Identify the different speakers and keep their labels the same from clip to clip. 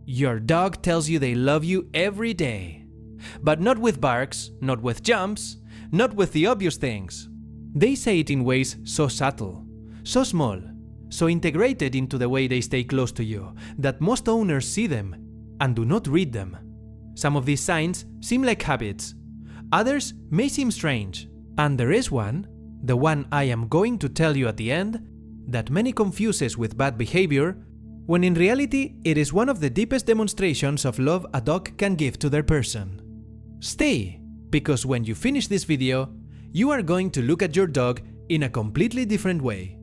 Speaker 1: Your dog tells you they love you every day. But not with barks, not with jumps, not with the obvious things. They say it in ways so subtle, so small, so integrated into the way they stay close to you, that most owners see them and do not read them. Some of these signs seem like habits. Others may seem strange. And there is one, the one I am going to tell you at the end, that many confuses with bad behavior, when in reality it is one of the deepest demonstrations of love a dog can give to their person. Stay, because when you finish this video, you are going to look at your dog in a completely different way.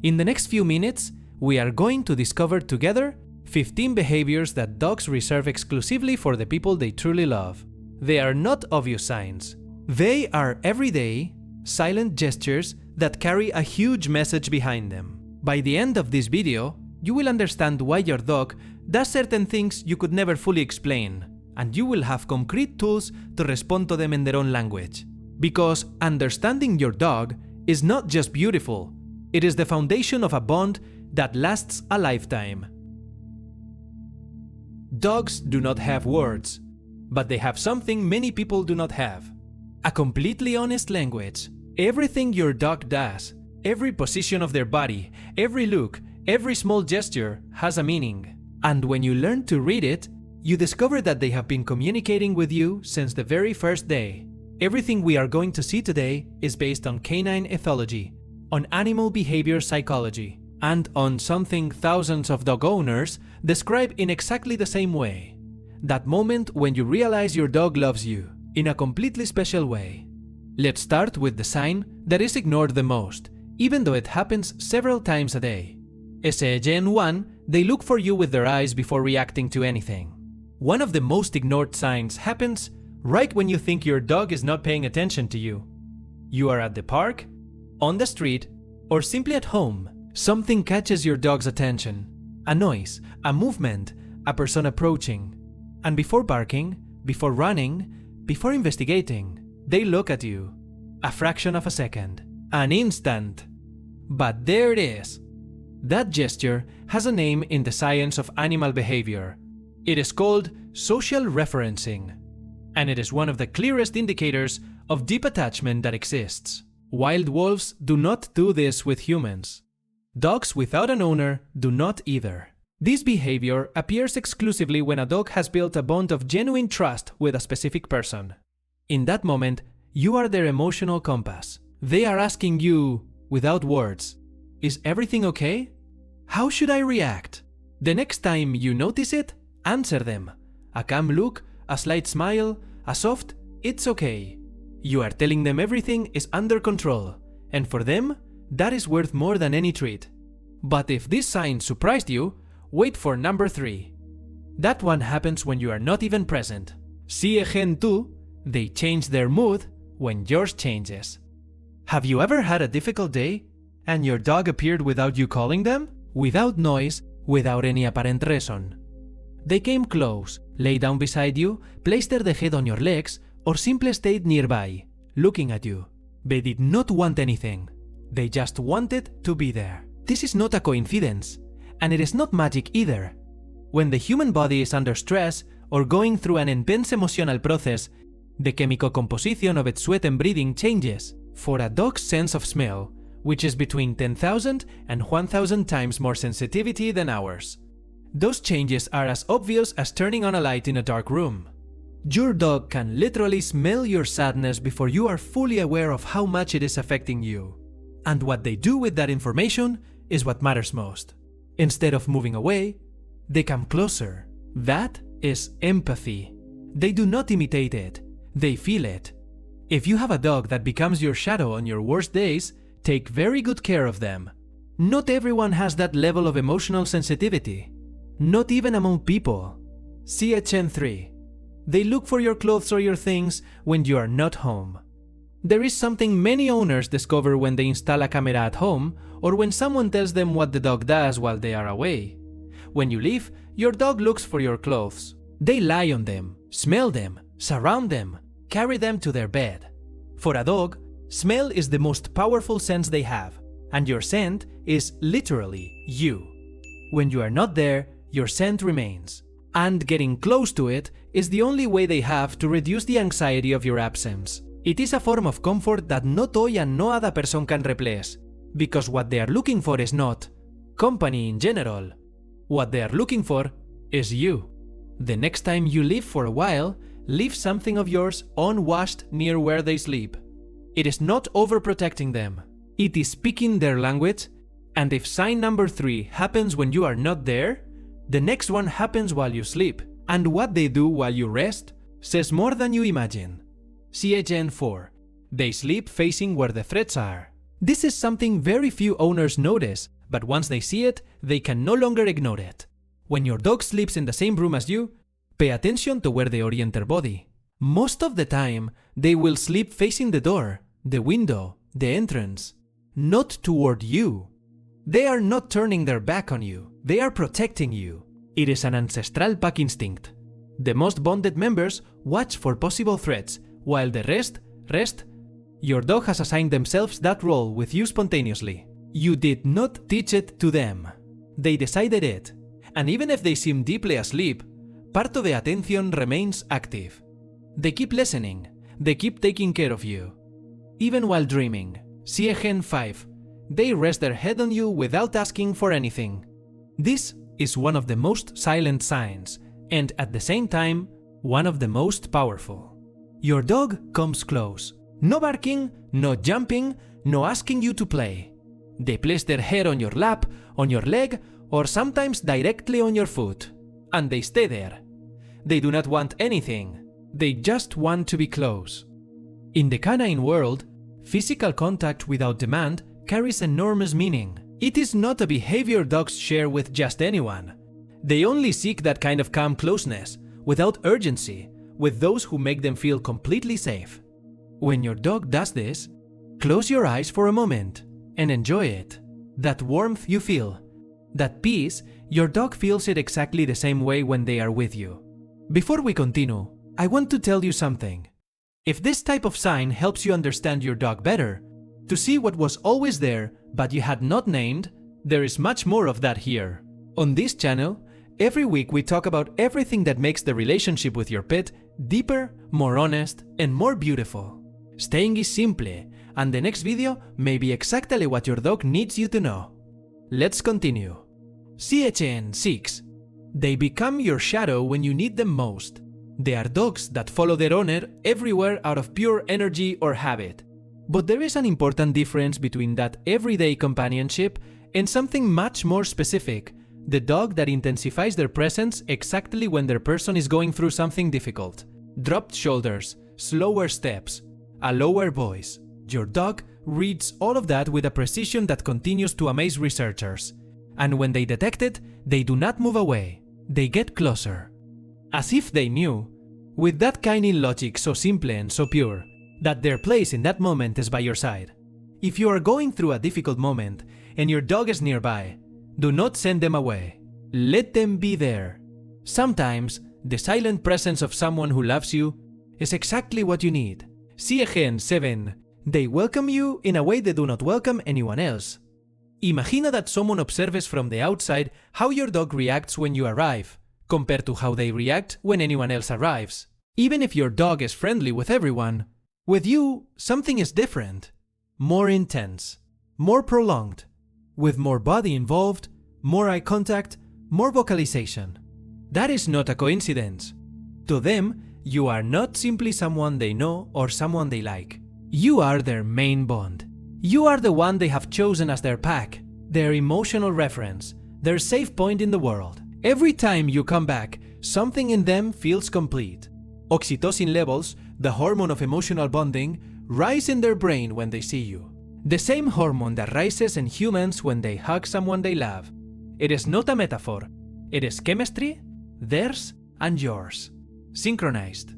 Speaker 1: In the next few minutes, we are going to discover together 15 behaviors that dogs reserve exclusively for the people they truly love. They are not obvious signs. They are everyday, silent gestures that carry a huge message behind them. By the end of this video, you will understand why your dog does certain things you could never fully explain, and you will have concrete tools to respond to them in their own language. Because understanding your dog is not just beautiful, it is the foundation of a bond that lasts a lifetime. Dogs do not have words, but they have something many people do not have. A completely honest language. Everything your dog does, every position of their body, every look, every small gesture has a meaning. And when you learn to read it, you discover that they have been communicating with you since the very first day. Everything we are going to see today is based on canine ethology, on animal behavior psychology, and on something thousands of dog owners describe in exactly the same way. That moment when you realize your dog loves you, in a completely special way. Let's start with the sign that is ignored the most, even though it happens several times a day. Gen 1, they look for you with their eyes before reacting to anything. One of the most ignored signs happens right when you think your dog is not paying attention to you. You are at the park, on the street, or simply at home. Something catches your dog's attention. A noise, a movement, a person approaching. And before barking, before running, before investigating, they look at you. A fraction of a second. An instant. But there it is. That gesture has a name in the science of animal behavior. It is called social referencing. And it is one of the clearest indicators of deep attachment that exists. Wild wolves do not do this with humans. Dogs without an owner do not either. This behavior appears exclusively when a dog has built a bond of genuine trust with a specific person. In that moment, you are their emotional compass. They are asking you, without words, "Is everything okay? How should I react?" The next time you notice it, answer them. A calm look, a slight smile, a soft, "It's okay." You are telling them everything is under control, and for them, that is worth more than any treat. But if this sign surprised you, wait for number 3. That one happens when you are not even present. Gen 2, they change their mood when yours changes. Have you ever had a difficult day and your dog appeared without you calling them? Without noise, without any apparent reason. They came close, lay down beside you, placed their head on your legs, or simply stayed nearby, looking at you. They did not want anything. They just wanted to be there. This is not a coincidence, and it is not magic either. When the human body is under stress or going through an intense emotional process, the chemical composition of its sweat and breathing changes. For a dog's sense of smell, which is between 10,000 and 1,000 times more sensitivity than ours. Those changes are as obvious as turning on a light in a dark room. Your dog can literally smell your sadness before you are fully aware of how much it is affecting you. And what they do with that information is what matters most. Instead of moving away, they come closer. That is empathy. They do not imitate it, they feel it. If you have a dog that becomes your shadow on your worst days, take very good care of them. Not everyone has that level of emotional sensitivity. Not even among people. Gen 3. They look for your clothes or your things when you are not home. There is something many owners discover when they install a camera at home or when someone tells them what the dog does while they are away. When you leave, your dog looks for your clothes. They lie on them, smell them, surround them, carry them to their bed. For a dog, smell is the most powerful sense they have, and your scent is literally you. When you are not there, your scent remains. And getting close to it is the only way they have to reduce the anxiety of your absence. It is a form of comfort that no toy and no other person can replace, because what they are looking for is not company in general. What they are looking for is you. The next time you leave for a while, leave something of yours unwashed near where they sleep. It is not overprotecting them. It is speaking their language, and if sign number 3 happens when you are not there, the next one happens while you sleep. And what they do while you rest says more than you imagine. CHN 4. They sleep facing where the threats are. This is something very few owners notice, but once they see it, they can no longer ignore it. When your dog sleeps in the same room as you, pay attention to where they orient their body. Most of the time, they will sleep facing the door, the window, the entrance, not toward you. They are not turning their back on you, they are protecting you. It is an ancestral pack instinct. The most bonded members watch for possible threats, while the rest rest. Your dog has assigned themselves that role with you spontaneously. You did not teach it to them. They decided it. And even if they seem deeply asleep, part of the attention remains active. They keep listening. They keep taking care of you. Even while dreaming. CHN 5. They rest their head on you without asking for anything. This is one of the most silent signs, and at the same time, one of the most powerful. Your dog comes close. No barking, no jumping, no asking you to play. They place their head on your lap, on your leg, or sometimes directly on your foot. And they stay there. They do not want anything. They just want to be close. In the canine world, physical contact without demand carries enormous meaning. It is not a behavior dogs share with just anyone. They only seek that kind of calm closeness, without urgency, with those who make them feel completely safe. When your dog does this, close your eyes for a moment and enjoy it. That warmth you feel, that peace, your dog feels it exactly the same way when they are with you. Before we continue, I want to tell you something. If this type of sign helps you understand your dog better, to see what was always there but you had not named, there is much more of that here. On this channel, every week we talk about everything that makes the relationship with your pet deeper, more honest, and more beautiful. Staying is simple, and the next video may be exactly what your dog needs you to know. Let's continue. CHN 6. They become your shadow when you need them most. They are dogs that follow their owner everywhere out of pure energy or habit. But there is an important difference between that everyday companionship and something much more specific, the dog that intensifies their presence exactly when their person is going through something difficult. Dropped shoulders, slower steps, a lower voice. Your dog reads all of that with a precision that continues to amaze researchers. And when they detect it, they do not move away. They get closer. As if they knew, with that canine logic so simple and so pure, that their place in that moment is by your side. If you are going through a difficult moment and your dog is nearby, do not send them away. Let them be there. Sometimes, the silent presence of someone who loves you is exactly what you need. CHN 7. They welcome you in a way they do not welcome anyone else. Imagine that someone observes from the outside how your dog reacts when you arrive, compared to how they react when anyone else arrives. Even if your dog is friendly with everyone, with you, something is different. More intense, more prolonged, with more body involved, more eye contact, more vocalization. That is not a coincidence. To them, you are not simply someone they know or someone they like. You are their main bond. You are the one they have chosen as their pack, their emotional reference, their safe point in the world. Every time you come back, something in them feels complete. Oxytocin levels, the hormone of emotional bonding, rise in their brain when they see you. The same hormone that rises in humans when they hug someone they love. It is not a metaphor. It is chemistry, theirs and yours. Synchronized.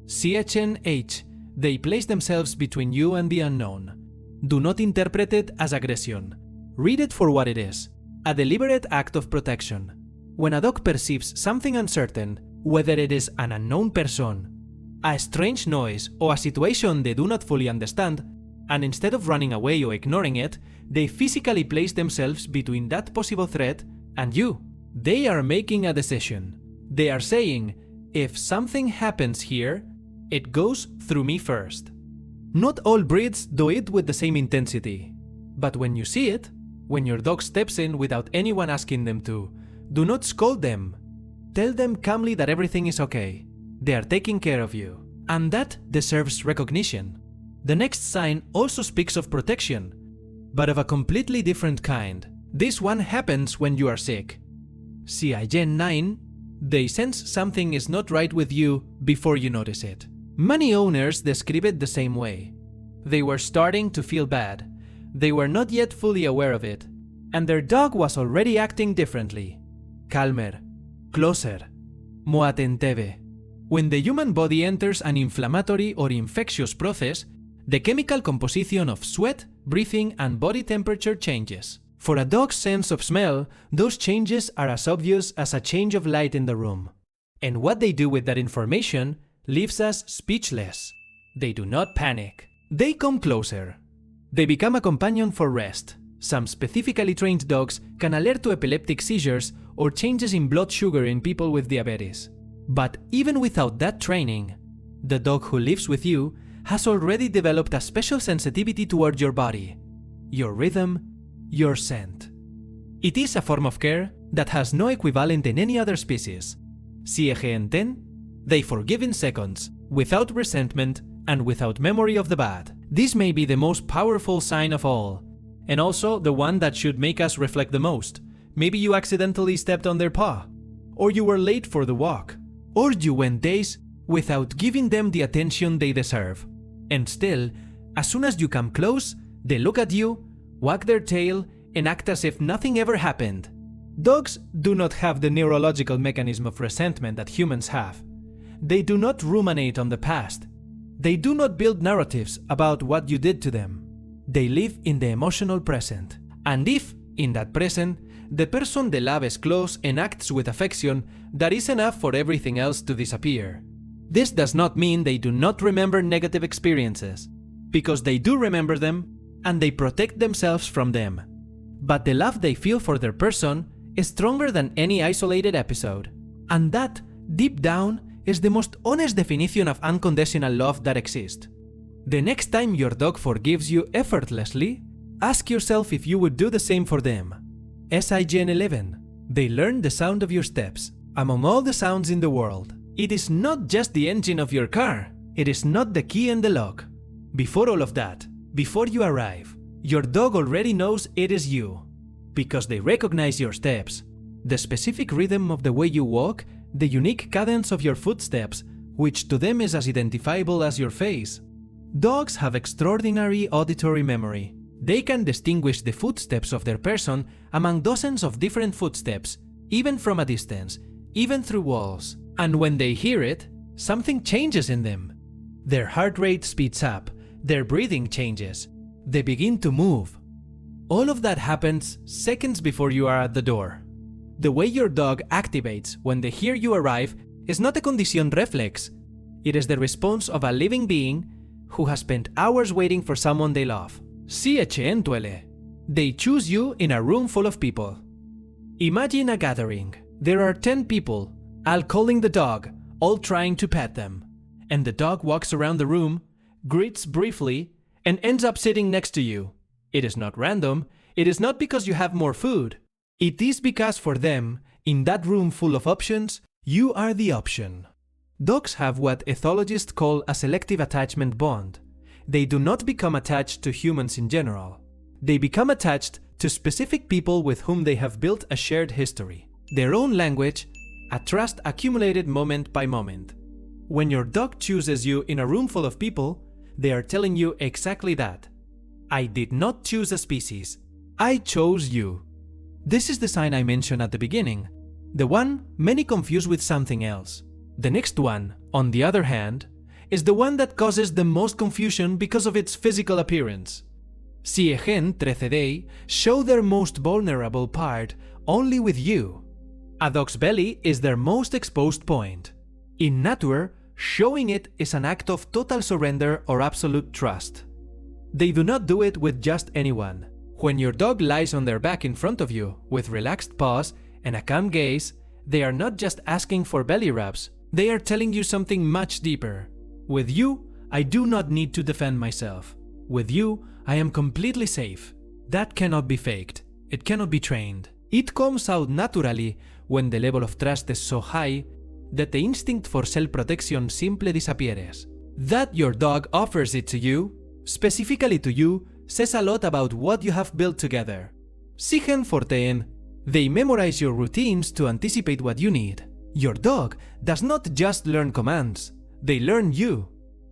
Speaker 1: CHN 8. They place themselves between you and the unknown. Do not interpret it as aggression. Read it for what it is. A deliberate act of protection. When a dog perceives something uncertain, whether it is an unknown person, a strange noise, or a situation they do not fully understand, and instead of running away or ignoring it, they physically place themselves between that possible threat and you. They are making a decision. They are saying, if something happens here, it goes through me first. Not all breeds do it with the same intensity. But when you see it, when your dog steps in without anyone asking them to, do not scold them. Tell them calmly that everything is okay. They are taking care of you. And that deserves recognition. The next sign also speaks of protection, but of a completely different kind. This one happens when you are sick. See Gen 9, they sense something is not right with you before you notice it. Many owners describe it the same way. They were starting to feel bad. They were not yet fully aware of it, and their dog was already acting differently. Calmer, closer, more attentive. When the human body enters an inflammatory or infectious process, the chemical composition of sweat, breathing, and body temperature changes. For a dog's sense of smell, those changes are as obvious as a change of light in the room. And what they do with that information leaves us speechless. They do not panic. They come closer. They become a companion for rest. Some specifically trained dogs can alert to epileptic seizures or changes in blood sugar in people with diabetes. But even without that training, the dog who lives with you has already developed a special sensitivity toward your body, your rhythm, your scent. It is a form of care that has no equivalent in any other species. Gen 10, they forgive in seconds, without resentment and without memory of the bad. This may be the most powerful sign of all, and also the one that should make us reflect the most. Maybe you accidentally stepped on their paw, or you were late for the walk, or you went days without giving them the attention they deserve. And still, as soon as you come close, they look at you, wag their tail, and act as if nothing ever happened. Dogs do not have the neurological mechanism of resentment that humans have. They do not ruminate on the past. They do not build narratives about what you did to them. They live in the emotional present. And if, in that present, the person they love is close and acts with affection, that is enough for everything else to disappear. This does not mean they do not remember negative experiences, because they do remember them and they protect themselves from them. But the love they feel for their person is stronger than any isolated episode. And that, deep down, is the most honest definition of unconditional love that exists. The next time your dog forgives you effortlessly, ask yourself if you would do the same for them. Gen 11. They learn the sound of your steps. Among all the sounds in the world, it is not just the engine of your car. It is not the key and the lock. Before all of that, before you arrive, your dog already knows it is you, because they recognize your steps, the specific rhythm of the way you walk, the unique cadence of your footsteps, which to them is as identifiable as your face. Dogs have extraordinary auditory memory. They can distinguish the footsteps of their person among dozens of different footsteps, even from a distance, even through walls. And when they hear it, something changes in them. Their heart rate speeds up, their breathing changes, they begin to move. All of that happens seconds before you are at the door. The way your dog activates when they hear you arrive is not a conditioned reflex. It is the response of a living being who has spent hours waiting for someone they love. They choose you in a room full of people. Imagine a gathering. There are 10 people, all calling the dog, all trying to pet them. And the dog walks around the room, greets briefly, and ends up sitting next to you. It is not random. It is not because you have more food. It is because for them, in that room full of options, you are the option. Dogs have what ethologists call a selective attachment bond. They do not become attached to humans in general. They become attached to specific people with whom they have built a shared history, their own language, a trust accumulated moment by moment. When your dog chooses you in a room full of people, they are telling you exactly that. I did not choose a species. I chose you. This is the sign I mentioned at the beginning, the one many confuse with something else. The next one, on the other hand, is the one that causes the most confusion because of its physical appearance. Gen 13 show their most vulnerable part only with you. A dog's belly is their most exposed point. In nature, showing it is an act of total surrender or absolute trust. They do not do it with just anyone. When your dog lies on their back in front of you with relaxed paws and a calm gaze, they are not just asking for belly rubs, they are telling you something much deeper. With you, I do not need to defend myself. With you, I am completely safe. That cannot be faked. It cannot be trained. It comes out naturally when the level of trust is so high that the instinct for self-protection simply disappears. That your dog offers it to you, specifically to you, says a lot about what you have built together. Siguen forteen, they memorize your routines to anticipate what you need. Your dog does not just learn commands, they learn you.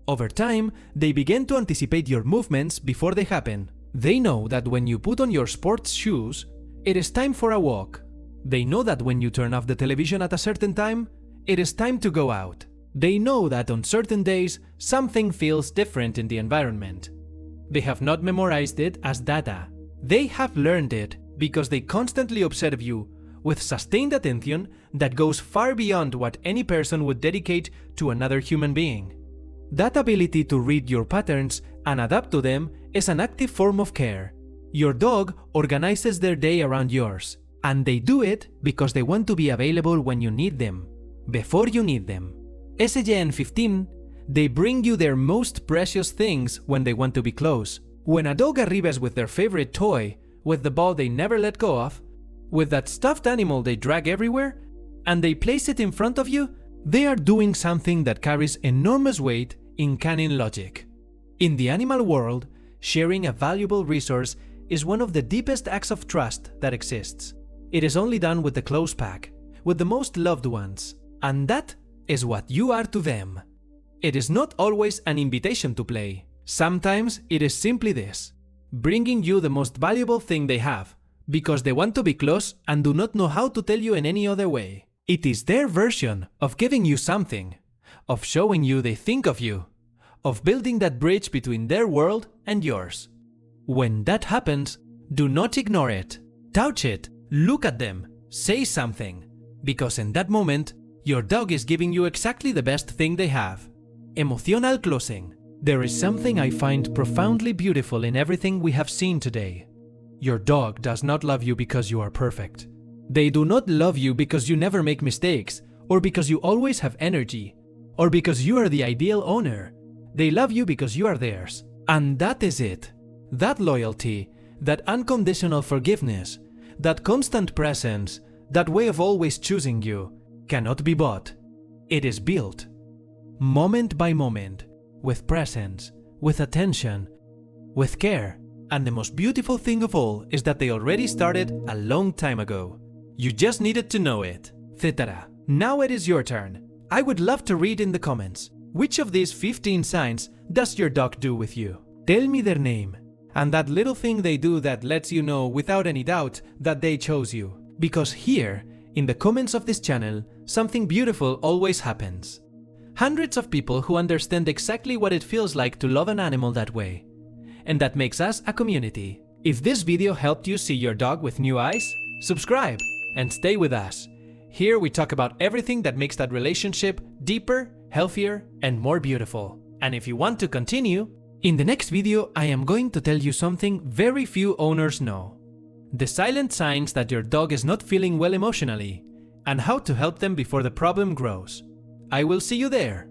Speaker 1: Over time, they begin to anticipate your movements before they happen. They know that when you put on your sports shoes, it is time for a walk. They know that when you turn off the television at a certain time, it is time to go out. They know that on certain days, something feels different in the environment. They have not memorized it as data. They have learned it because they constantly observe you with sustained attention that goes far beyond what any person would dedicate to another human being. That ability to read your patterns and adapt to them is an active form of care. Your dog organizes their day around yours, and they do it because they want to be available when you need them, before you need them. SGN15, they bring you their most precious things when they want to be close. When a dog arrives with their favorite toy, with the ball they never let go of, with that stuffed animal they drag everywhere, and they place it in front of you, they are doing something that carries enormous weight in canine logic. In the animal world, sharing a valuable resource is one of the deepest acts of trust that exists. It is only done with the close pack, with the most loved ones, and that is what you are to them. It is not always an invitation to play. Sometimes it is simply this, bringing you the most valuable thing they have, because they want to be close and do not know how to tell you in any other way. It is their version of giving you something, of showing you they think of you, of building that bridge between their world and yours. When that happens, do not ignore it. Touch it, look at them, say something, because in that moment, your dog is giving you exactly the best thing they have. Emotional closing. There is something I find profoundly beautiful in everything we have seen today. Your dog does not love you because you are perfect. They do not love you because you never make mistakes, or because you always have energy, or because you are the ideal owner. They love you because you are theirs. And that is it. That loyalty, that unconditional forgiveness, that constant presence, that way of always choosing you, cannot be bought. It is built. Moment by moment, with presence, with attention, with care. And the most beautiful thing of all is that they already started a long time ago. You just needed to know it. Etc. Now it is your turn. I would love to read in the comments, which of these 15 signs does your dog do with you? Tell me their name, and that little thing they do that lets you know without any doubt that they chose you. Because here, in the comments of this channel, something beautiful always happens. Hundreds of people who understand exactly what it feels like to love an animal that way. And that makes us a community. If this video helped you see your dog with new eyes, subscribe and stay with us. Here we talk about everything that makes that relationship deeper, healthier, and more beautiful. And if you want to continue, in the next video I am going to tell you something very few owners know. The silent signs that your dog is not feeling well emotionally, and how to help them before the problem grows. I will see you there.